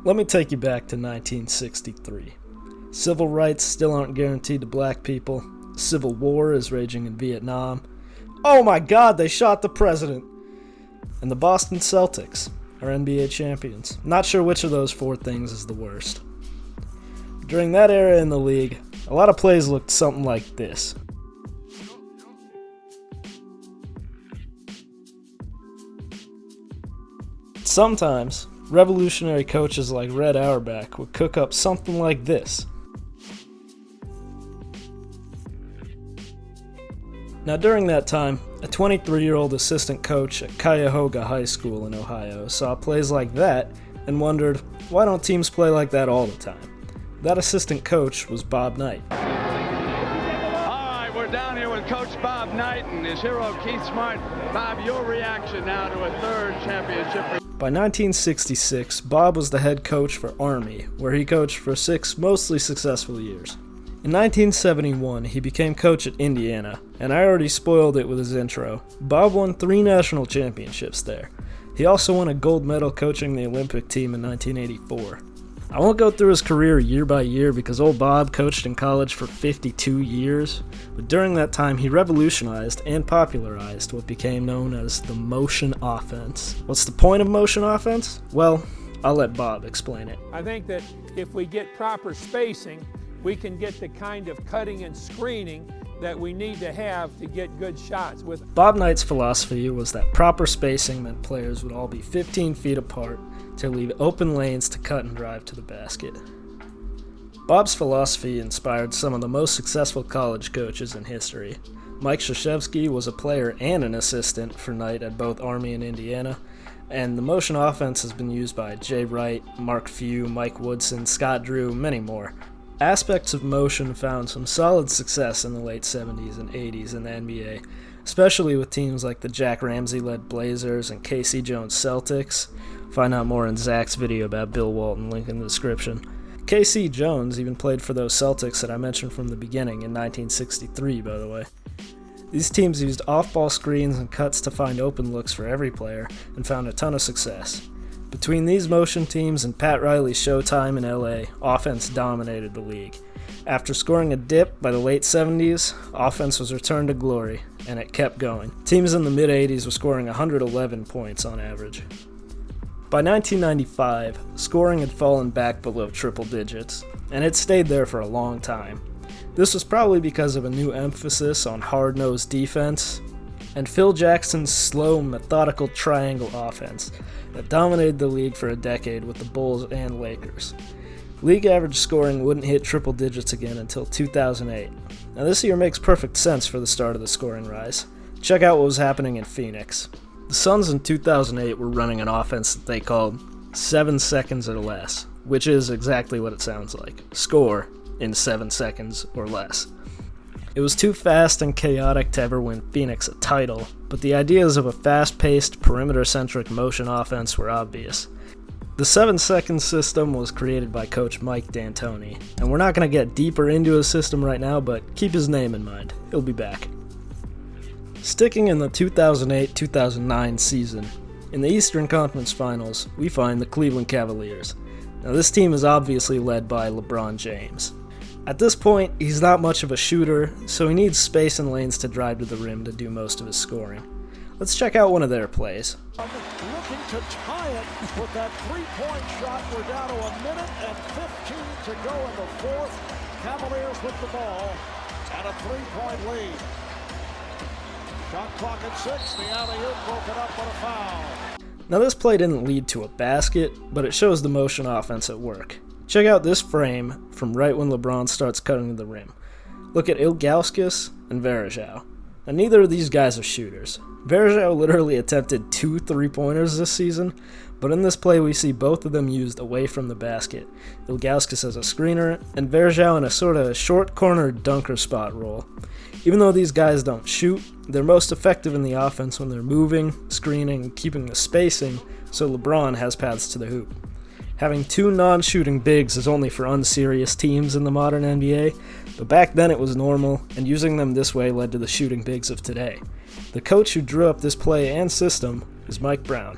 Let me take you back to 1963. Civil rights still aren't guaranteed to black people. Civil war is raging in Vietnam. Oh my God, they shot the president! And the Boston Celtics are NBA champions. Not sure which of those four things is the worst. During that era in the league, a lot of plays looked something like this. Sometimes, revolutionary coaches like Red Auerbach would cook up something like this. Now during that time, a 23-year-old assistant coach at Cuyahoga High School in Ohio saw plays like that and wondered, why don't teams play like that all the time? That assistant coach was Bob Knight. Alright, we're down here with Coach Bob Knight and his hero Keith Smart. Bob, your reaction now to a third championship. By 1966, Bob was the head coach for Army, where he coached for 6 mostly successful years. In 1971, he became coach at Indiana, and I already spoiled it with his intro. Bob won 3 national championships there. He also won a gold medal coaching the Olympic team in 1984. I won't go through his career year by year because old Bob coached in college for 52 years, but during that time he revolutionized and popularized what became known as the motion offense. What's the point of motion offense? Well, I'll let Bob explain it. I think that if we get proper spacing, we can get the kind of cutting and screening that we need to have to get good shots. Bob Knight's philosophy was that proper spacing meant players would all be 15 feet apart to leave open lanes to cut and drive to the basket. Bob's philosophy inspired some of the most successful college coaches in history. Mike Krzyzewski was a player and an assistant for Knight at both Army and Indiana, and the motion offense has been used by Jay Wright, Mark Few, Mike Woodson, Scott Drew, many more. Aspects of motion found some solid success in the late 70s and 80s in the NBA, especially with teams like the Jack Ramsey-led Blazers and K.C. Jones Celtics. Find out more in Zach's video about Bill Walton, link in the description. K.C. Jones even played for those Celtics that I mentioned from the beginning in 1963, by the way. These teams used off-ball screens and cuts to find open looks for every player and found a ton of success. Between these motion teams and Pat Riley's Showtime in LA, offense dominated the league. After scoring a dip by the late 70s, offense was returned to glory, and it kept going. Teams in the mid-80s were scoring 111 points on average. By 1995, scoring had fallen back below triple digits, and it stayed there for a long time. This was probably because of a new emphasis on hard-nosed defense, and Phil Jackson's slow, methodical triangle offense that dominated the league for a decade with the Bulls and Lakers. League average scoring wouldn't hit triple digits again until 2008. Now this year makes perfect sense for the start of the scoring rise. Check out what was happening in Phoenix. The Suns in 2008 were running an offense that they called 7 seconds or less, which is exactly what it sounds like. Score in 7 seconds or less. It was too fast and chaotic to ever win Phoenix a title, but the ideas of a fast-paced, perimeter-centric motion offense were obvious. The 7-second system was created by Coach Mike D'Antoni, and we're not going to get deeper into his system right now, but keep his name in mind. He'll be back. Sticking in the 2008-2009 season, in the Eastern Conference Finals, we find the Cleveland Cavaliers. Now this team is obviously led by LeBron James. At this point, he's not much of a shooter, so he needs space and lanes to drive to the rim to do most of his scoring. Let's check out one of their plays. Looking to tie it with that three-point shot. We're down to 1 minute and 15 to go in the fourth. Cavaliers with the ball and a 3-point lead. Shot clock at 6. The alley-oop broken up with a foul. Now this play didn't lead to a basket, but it shows the motion offense at work. Check out this frame from right when LeBron starts cutting to the rim. Look at Ilgauskas and Varejao. Now neither of these guys are shooters. Varejao literally attempted 2 3-pointers this season, but in this play we see both of them used away from the basket. Ilgauskas as a screener, and Varejao in a sort of short corner dunker spot role. Even though these guys don't shoot, they're most effective in the offense when they're moving, screening, and keeping the spacing, so LeBron has paths to the hoop. Having 2 non-shooting bigs is only for unserious teams in the modern NBA, but back then it was normal, and using them this way led to the shooting bigs of today. The coach who drew up this play and system is Mike Brown.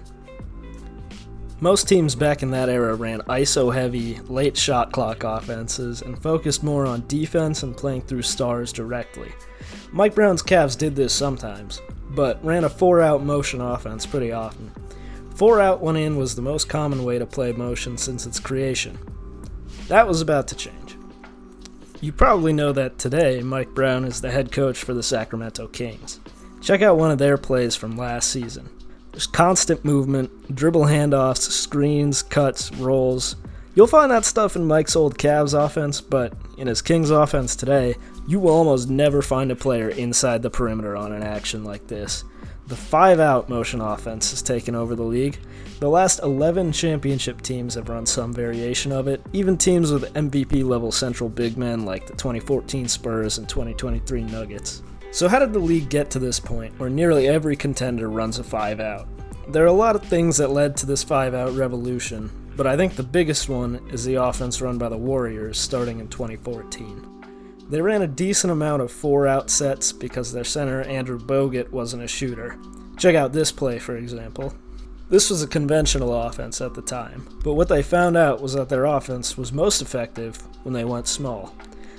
Most teams back in that era ran ISO-heavy, late shot clock offenses and focused more on defense and playing through stars directly. Mike Brown's Cavs did this sometimes, but ran a 4-out motion offense pretty often. 4-out 1-in was the most common way to play motion since its creation. That was about to change. You probably know that today Mike Brown is the head coach for the Sacramento Kings. Check out one of their plays from last season. There's constant movement, dribble handoffs, screens, cuts, rolls. You'll find that stuff in Mike's old Cavs offense, but in his Kings offense today, you will almost never find a player inside the perimeter on an action like this. The 5-out motion offense has taken over the league. The last 11 championship teams have run some variation of it, even teams with MVP-level central big men like the 2014 Spurs and 2023 Nuggets. So how did the league get to this point where nearly every contender runs a 5-out? There are a lot of things that led to this 5-out revolution, but I think the biggest one is the offense run by the Warriors starting in 2014. They ran a decent amount of 4-out sets because their center Andrew Bogut wasn't a shooter. Check out this play, for example. This was a conventional offense at the time, but what they found out was that their offense was most effective when they went small.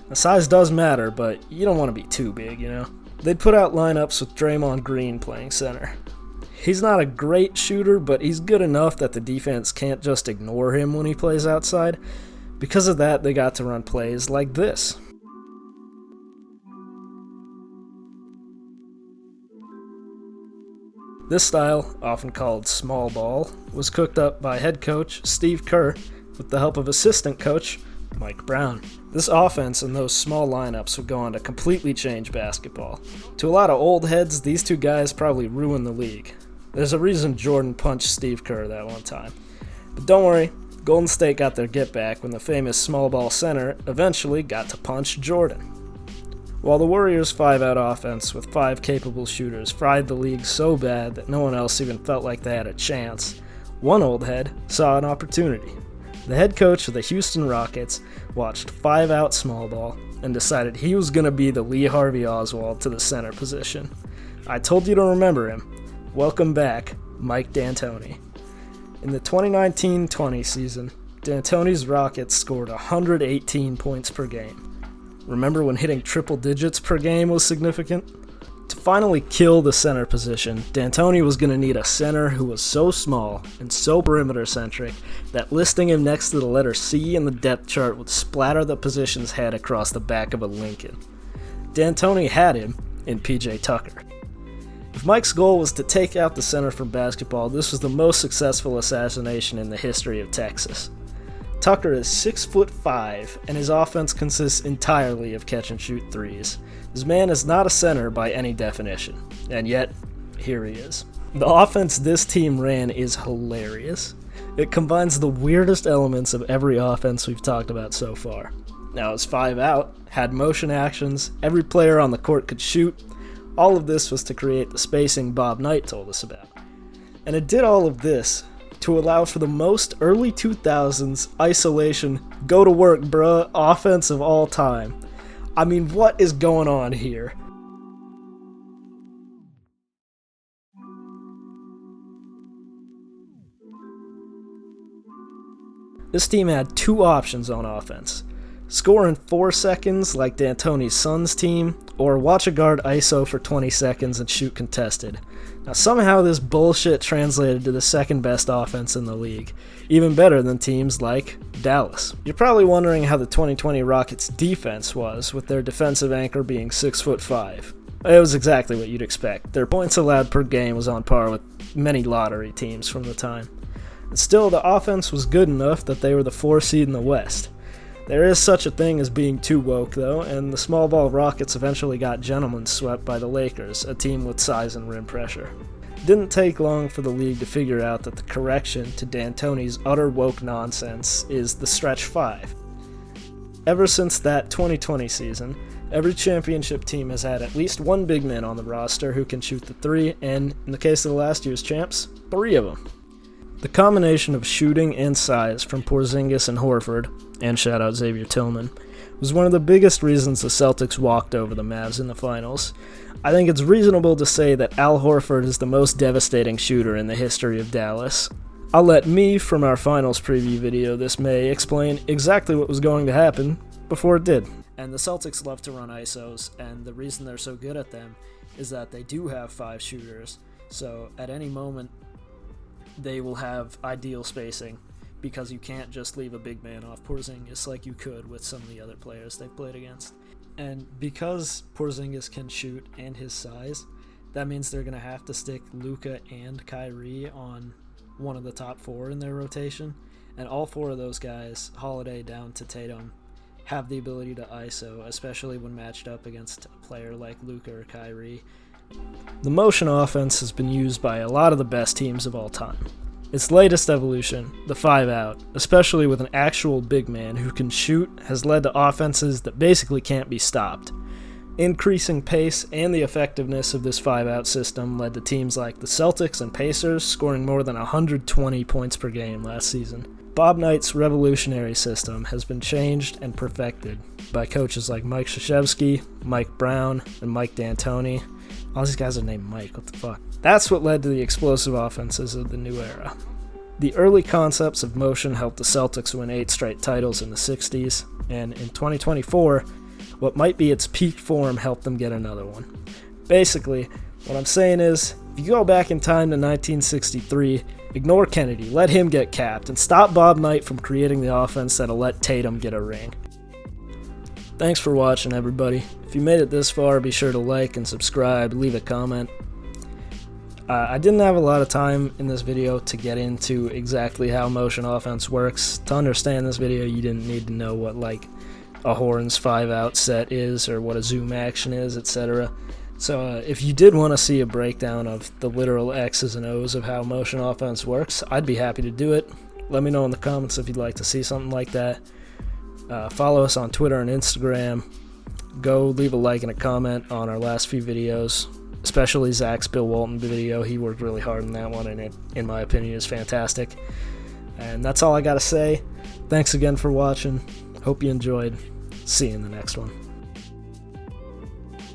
Now, size does matter, but you don't want to be too big, you know? They'd put out lineups with Draymond Green playing center. He's not a great shooter, but he's good enough that the defense can't just ignore him when he plays outside. Because of that, they got to run plays like this. This style, often called small ball, was cooked up by head coach Steve Kerr with the help of assistant coach Mike Brown. This offense and those small lineups would go on to completely change basketball. To a lot of old heads, these two guys probably ruined the league. There's a reason Jordan punched Steve Kerr that one time. But don't worry, Golden State got their get back when the famous small ball center eventually got to punch Jordan. While the Warriors' 5-out offense with 5 capable shooters fried the league so bad that no one else even felt like they had a chance, one old head saw an opportunity. The head coach of the Houston Rockets watched 5-out small ball and decided he was going to be the Lee Harvey Oswald to the center position. I told you to remember him. Welcome back, Mike D'Antoni. In the 2019-20 season, D'Antoni's Rockets scored 118 points per game. Remember when hitting triple digits per game was significant? To finally kill the center position, D'Antoni was going to need a center who was so small and so perimeter-centric that listing him next to the letter C in the depth chart would splatter the position's head across the back of a Lincoln. D'Antoni had him in PJ Tucker. If Mike's goal was to take out the center from basketball, this was the most successful assassination in the history of Texas. Tucker is 6'5", and his offense consists entirely of catch-and-shoot threes. This man is not a center by any definition, and yet, here he is. The offense this team ran is hilarious. It combines the weirdest elements of every offense we've talked about so far. Now, it's 5-out, had motion actions, every player on the court could shoot. All of this was to create the spacing Bob Knight told us about. And it did all of this to allow for the most early 2000s isolation, go-to-work bruh offense of all time. I mean, what is going on here? This team had 2 options on offense. Score in 4 seconds like D'Antoni's Suns team, or watch a guard ISO for 20 seconds and shoot contested. Now somehow this bullshit translated to the second best offense in the league, even better than teams like Dallas. You're probably wondering how the 2020 Rockets defense was, with their defensive anchor being 6'5". It was exactly what you'd expect. Their points allowed per game was on par with many lottery teams from the time. And still, the offense was good enough that they were the 4 seed in the West. There is such a thing as being too woke, though, and the small ball Rockets eventually got gentlemen swept by the Lakers, a team with size and rim pressure. It didn't take long for the league to figure out that the correction to D'Antoni's utter woke nonsense is the stretch 5. Ever since that 2020 season, every championship team has had at least one big man on the roster who can shoot the 3, and, in the case of the last year's champs, 3 of them. The combination of shooting and size from Porzingis and Horford, and shout out Xavier Tillman, was one of the biggest reasons the Celtics walked over the Mavs in the finals. I think it's reasonable to say that Al Horford is the most devastating shooter in the history of Dallas. I'll let me, from our finals preview video this May, explain exactly what was going to happen before it did. And the Celtics love to run ISOs, and the reason they're so good at them is that they do have 5 shooters, so at any moment they will have ideal spacing, because you can't just leave a big man off Porzingis like you could with some of the other players they've played against. And because Porzingis can shoot and his size, that means they're going to have to stick Luka and Kyrie on one of the top 4 in their rotation, and all 4 of those guys, Holiday down to Tatum, have the ability to ISO, especially when matched up against a player like Luka or Kyrie. The motion offense has been used by a lot of the best teams of all time. Its latest evolution, the 5-out, especially with an actual big man who can shoot, has led to offenses that basically can't be stopped. Increasing pace and the effectiveness of this 5-out system led to teams like the Celtics and Pacers scoring more than 120 points per game last season. Bob Knight's revolutionary system has been changed and perfected by coaches like Mike Krzyzewski, Mike Brown, and Mike D'Antoni. All these guys are named Mike, what the fuck? That's what led to the explosive offenses of the new era. The early concepts of motion helped the Celtics win 8 straight titles in the 60s, and in 2024, what might be its peak form helped them get another one. Basically, what I'm saying is, if you go back in time to 1963, ignore Kennedy, let him get capped, and stop Bob Knight from creating the offense that'll let Tatum get a ring. Thanks for watching, everybody. If you made it this far, be sure to like and subscribe, leave a comment. I didn't have a lot of time in this video to get into exactly how motion offense works. To understand this video, you didn't need to know what like a Horns 5-out set is or what a zoom action is, etc. So if you did want to see a breakdown of the literal X's and O's of how motion offense works, I'd be happy to do it. Let me know in the comments if you'd like to see something like that. Follow us on Twitter and Instagram. Go leave a like and a comment on our last few videos, especially Zach's Bill Walton video. He worked really hard on that one, and it, in my opinion, is fantastic. And that's all I got to say. Thanks again for watching. Hope you enjoyed. See you in the next one.